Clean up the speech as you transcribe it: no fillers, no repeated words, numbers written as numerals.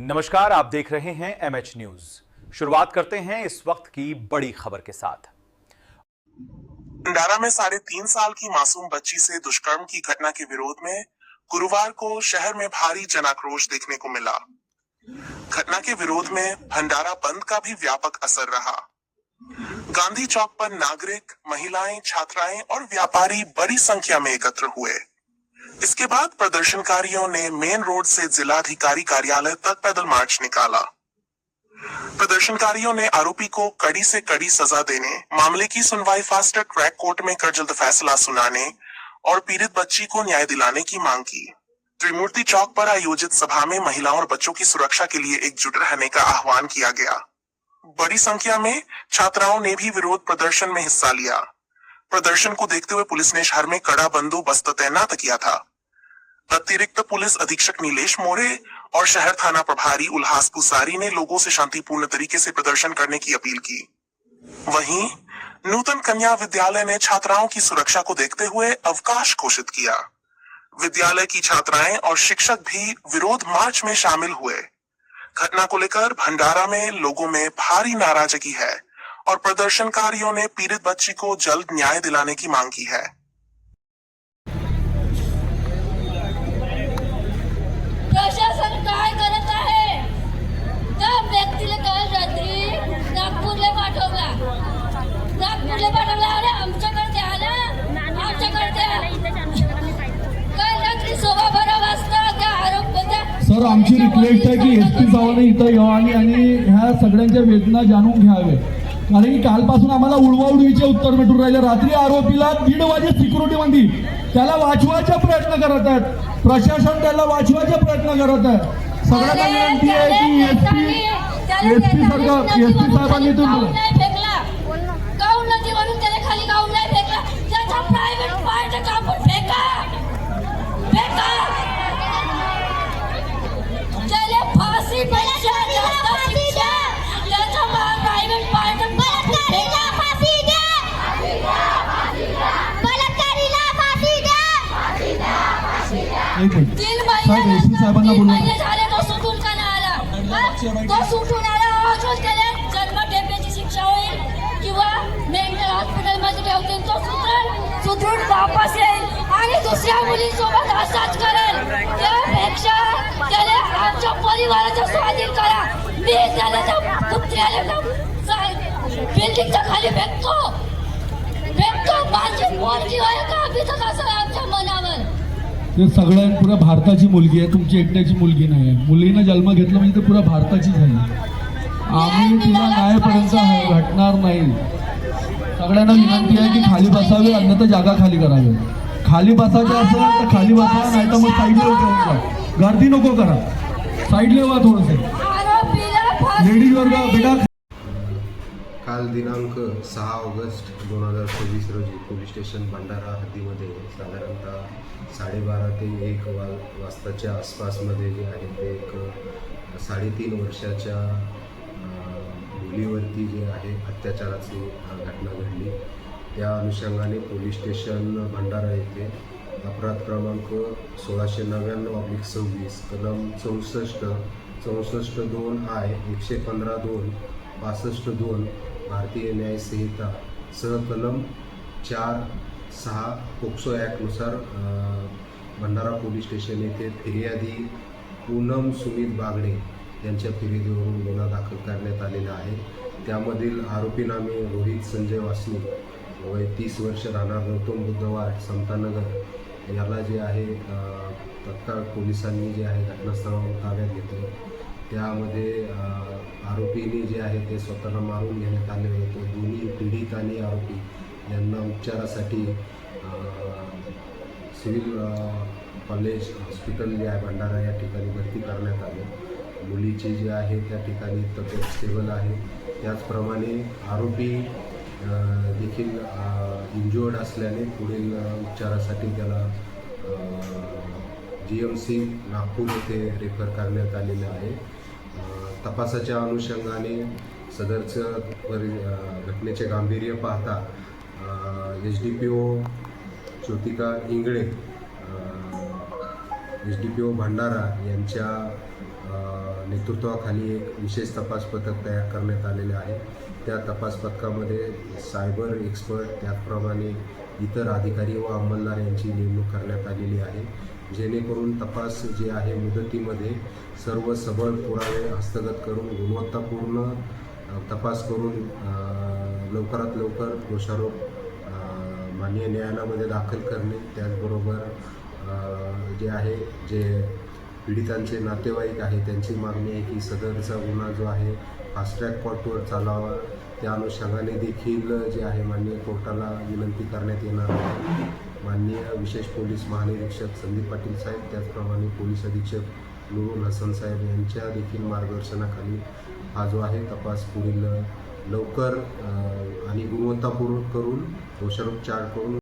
नमस्कार, आप देख रहे हैं एमएच न्यूज। शुरुआत करते हैं इस वक्त की बड़ी खबर के साथ। भंडारा में 3.5 साल की मासूम बच्ची से दुष्कर्म की घटना के विरोध में गुरुवार को शहर में भारी जनाक्रोश देखने को मिला। घटना के विरोध में भंडारा बंद का भी व्यापक असर रहा। गांधी चौक पर नागरिक, महिलाएं, छात्राएं और व्यापारी बड़ी संख्या में एकत्र हुए। इसके बाद प्रदर्शनकारियों ने मेन रोड से जिलाधिकारी कार्यालय तक पैदल मार्च निकाला। प्रदर्शनकारियों ने आरोपी को कड़ी से कड़ी सजा देने, मामले की सुनवाई फास्ट ट्रैक कोर्ट में कर जल्द फैसला सुनाने और पीड़ित बच्ची को न्याय दिलाने की मांग की। त्रिमूर्ति चौक पर आयोजित सभा में महिलाओं और बच्चों की सुरक्षा के लिए एकजुट रहने का आह्वान किया गया। बड़ी संख्या में छात्राओं ने भी विरोध प्रदर्शन में हिस्सा लिया। प्रदर्शन को देखते हुए पुलिस ने शहर में कड़ा बंदोबस्त तैनात किया था। अतिरिक्त पुलिस अधीक्षक नीलेश मोरे और शहर थाना प्रभारी उल्लास पुसारी ने लोगों से शांतिपूर्ण तरीके से प्रदर्शन करने की अपील की। वहीं नूतन कन्या विद्यालय ने छात्राओं की सुरक्षा को देखते हुए अवकाश घोषित किया। विद्यालय की छात्राएं और शिक्षक भी विरोध मार्च में शामिल हुए। घटना को लेकर भंडारा में लोगों में भारी नाराजगी है और प्रदर्शनकारियों ने पीड़ित बच्ची को जल्द न्याय दिलाने की मांग की है। प्रशासन काय करत आहे? त्या व्यक्तीला काल रात्री नागपूरला पाठवला अरे आमच्याकडे आला काल रात्री 12:15 वाजता त्या आरोप सर, आमची रिक्वेस्ट आहे की एसपी साहेबांनी इथं यावं आणि ह्या सगळ्यांच्या वेदना जाणून घ्यावे, कारण की कालपासून आम्हाला उडवाउडवीचे उत्तर भेटून राहिले। रात्री आरोपीला 1:30 वाजे सिक्युरिटी मध्ये त्याला वाचवायचा प्रयत्न करत आहेत, प्रशासन त्याला वाचवायचा प्रयत्न करत आहे। सगळ्यांना विनंती आहे की एसपी साहेबांनी तुम्ही गाऊन नदी म्हणून त्याला खाली गाऊन नाही फेकला, त्याचा प्रायव्हेट पार्ट कापून फेका त्याला फाशी पेक्षा जास्त शिक्षा, त्याचा प्रायव्हेट पार्ट बलात्कारीला फाशी द्या, बलात्कारीला फाशी द्या। 3 महिने झाले तो सुटून का नाही आला? तो सुटून आला अजून त्याला जन्मठेपेची शिक्षा होईल किंवा मेंटल हॉस्पिटल मध्ये ठेवतील। तो सुधरून वापस येईल आणि दुसऱ्या मुलीसोबत असाच करेल। त्यापेक्षा त्याला आमच्या परिवाराच्या स्वाधीन करा। मी त्याला कुत्र्याला बिल्डिंगच्या खाली फेकतो माझी मुलगी आहे का अभि तक असं आमच्या मनावर। हे सगळ्या पुऱ्या भारताची मुलगी आहे, तुमची एकट्याची मुलगी नाही आहे। मुलीनं जन्म घेतला म्हणजे ते पुऱ्या भारताची झाली। आम्ही तिला न्यायापर्यंत घटणार नाही। सगळ्यांना विनंती आहे की खाली बसावे, अन्यथा जागा खाली करावे। खाली बसायचं असेल तर खाली बसा, नाही तर मग साईडला उभा, गर्दी नको करा, साईडला व्हा थोडंसं। लेडीज वर्ग बेटा। काल दिनांक 6 ऑगस्ट 2024 रोजी पोलीस स्टेशन भंडारा हद्दीमध्ये साधारणतः 12:30 ते 1 वाजताच्या आसपासमध्ये जे आहे ते एक 3.5 वर्षाच्या मुलीवरती जे आहे अत्याचाराची घटना घडली। त्या अनुषंगाने पोलीस स्टेशन भंडारा येथे अपराध क्रमांक 1699/26 कलम 64(2) I 115(2) 65(2) भारतीय न्याय संहिता सहकलम 4(6) पोक्सो ॲक्टनुसार भंडारा पोलीस स्टेशन येथे फिर्यादी पूनम सुमित बागडे यांच्या फिर्यादीवरून गुन्हा दाखल करण्यात आलेला आहे। त्यामधील आरोपी नामे रोहित संजय वासनी, वय 30 वर्ष, राहणार गौतम बुद्धवाड, समतानगर याला जे आहे तत्काळ पोलिसांनी जे आहे घटनास्थळावर ताब्यात घेतलं। त्यामध्ये आरोपीने जे आहे ते स्वतःला मारून घेण्यात आले होते। दोन्ही पीडित आणि आरोपी यांना उपचारासाठी सिव्हिल कॉलेज हॉस्पिटल जे आहे भंडारा या ठिकाणी भरती करण्यात आले। मुलीची जी आहे त्या ठिकाणी तब्येत स्टेबल आहे। त्याचप्रमाणे आरोपी देखील इंज्युअर्ड असल्याने पुढील उपचारासाठी त्याला GMC नागपूर येथे रेफर करण्यात आलेलं आहे। तपासाच्या अनुषंगाने सदरचं घटनेचे गांभीर्य पाहता SDPO ज्योतिका इंगळे, SDPO भंडारा यांच्या नेतृत्वाखाली एक विशेष तपास पथक तयार करण्यात आलेले आहे. त्या तपास पथकामध्ये सायबर एक्सपर्ट त्याचप्रमाणे इतर अधिकारी व अंमलदार यांची नेमणूक करण्यात आलेली आहे, जेणेकरून तपास जे आहे मुदतीमध्ये सर्व सबळ पुरावे हस्तगत करून गुणवत्तापूर्ण तपास करून लवकरात लवकर दोषारोप माननीय न्यायालयामध्ये दाखल करणे. त्याचबरोबर जे आहे जे पीडितांचे नातेवाईक आहे त्यांची मागणी आहे की सदरचा गुन्हा जो आहे फास्ट ट्रॅक कोर्टवर चालावा. त्या अनुषंगाने देखील जे आहे माननीय कोर्टाला विनंती करण्यात येणार आहे. माननीय विशेष पोलीस महानिरीक्षक संदीप पाटील साहेब त्याचप्रमाणे पोलीस अधीक्षक नूरुल हसन साहेब यांच्या देखील मार्गदर्शनाखाली हा जो आहे तपास पुढील लवकर आणि गुणवत्तापूर्ण करून दोषारोप चार्ज करून